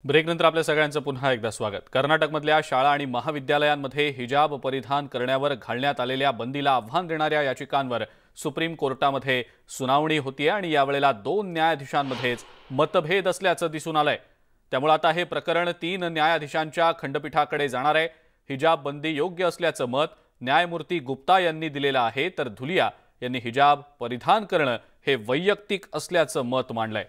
ब्रेकनंतर आपल्या सगळ्यांचं पुन्हा एकदा स्वागत। कर्नाटकमधल्या शाळा आणि महाविद्यालयांमध्ये हिजाब परिधान करण्यावर घालण्यात आलेल्या बंदीला आव्हान देणाऱ्या याचिकांवर सुप्रीम कोर्टामध्ये सुनावणी होतीये आणि यावेळेला 2 न्यायाधीशांमध्येच मतभेद असल्याचं दिसून आलंय। त्यामुळे आता हे प्रकरण 3 न्यायाधीशांच्या खंडपीठाकडे जाणार आहे। हिजाब बंदी योग्य असल्याचं मत न्यायमूर्ती गुप्ता यांनी दिलेलं आहे, तर धुलिया यांनी हिजाब परिधान करणं हे वैयक्तिक असल्याचं मत मांडलंय।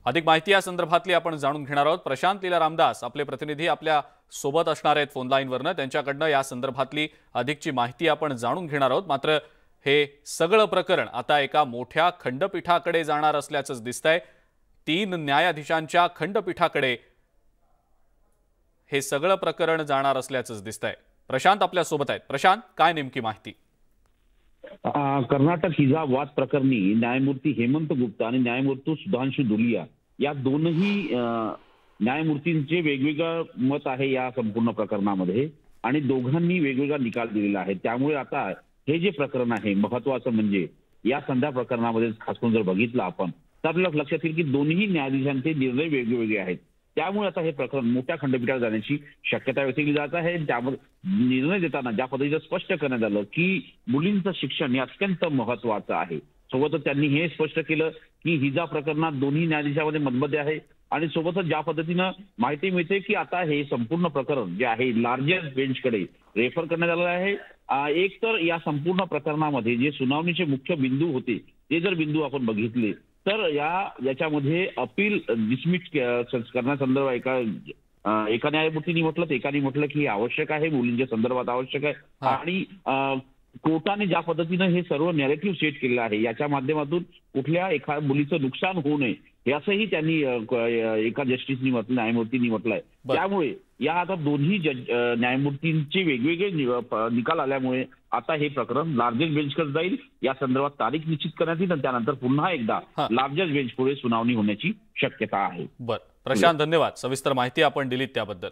अधिक माहिती या संदर्भातली आपण जाणून घेणार आहोत। प्रशांत लीला रामदास आपले प्रतिनिधी आपल्या सोबत असणार आहेत फोन लाईनवरनं, त्यांच्याकडनं या संदर्भातली अधिकची माहिती आपण जाणून घेणार आहोत। मात्र हे सगळं प्रकरण आता एका मोठ्या खंडपीठाकडे जाणार असल्याचं दिसतंय। 3 न्यायाधीशांच्या खंडपीठाकडे हे सगळं प्रकरण जाणार असल्याचं दिसतंय। प्रशांत आपल्या सोबत आहेत। प्रशांत, काय नेमकी माहिती? कर्नाटक हिजाब वाद प्रकरणी न्यायमूर्ती हेमंत गुप्ता आणि न्यायमूर्ती सुधांशु धुलिया या दोनही न्यायमूर्तींचे वेगवेगळं मत आहे या संपूर्ण प्रकरणामध्ये आणि दोघांनी वेगवेगळा निकाल दिलेला आहे। त्यामुळे आता हे जे प्रकरण आहे महत्त्वाचं म्हणजे या संध्या प्रकरणामध्ये खास करून जर बघितलं आपण तर आपल्याला लक्षात येईल की दोन्ही न्यायाधीशांचे निर्णय वेगवेगळे आहेत। त्यामुळे आता हे प्रकरण मोठ्या खंडपीठात जाण्याची शक्यता व्यक्त केली जात आहे। त्यामध्ये निर्णय देताना ज्या पद्धतीचं स्पष्ट करण्यात आलं की मुलींचं शिक्षण हे अत्यंत महत्त्वाचं आहे। सोबतच त्यांनी हे स्पष्ट केलं की हिजाब प्रकरणात दोन्ही न्यायाधीशांमध्ये मतभेद आहे आणि सोबतच ज्या पद्धतीनं माहिती मिळते की आता हे संपूर्ण प्रकरण जे आहे लार्जेस्ट बेंचकडे रेफर करण्यात आलेलं आहे। एक तर या संपूर्ण प्रकरणामध्ये जे सुनावणीचे मुख्य बिंदू होते ते जर बिंदू आपण बघितले तर याच्यामध्ये अपील डिसमिस करण्यासंदर्भात एका न्यायमूर्तींनी म्हटलं तर एकाने म्हटलं की आवश्यक आहे, मुलींच्या संदर्भात आवश्यक आहे आणि कोर्टाने ज्या पद्धतीनं हे सर्व नॅरेटिव्ह सेट केलेलं आहे याच्या माध्यमातून कुठल्या एका मुलीचं नुकसान होऊ नये हे असंही त्यांनी एका जस्टिसनी म्हटलं, न्यायमूर्तींनी म्हटलंय। त्यामुळे या आता दोन्ही न्यायमूर्तींचे वेगवेगळे निकाल आल्यामुळे आता हे प्रकरण लार्जेस्ट बेंचकडे जाईल। या संदर्भात तारीख निश्चित करण्यात येईल आणि त्यानंतर पुन्हा एकदा लार्जेस्ट बेंच पुढे सुनावणी होण्याची शक्यता आहे। बरं प्रशांत, धन्यवाद। सविस्तर माहिती आपण दिलीत त्याबद्दल।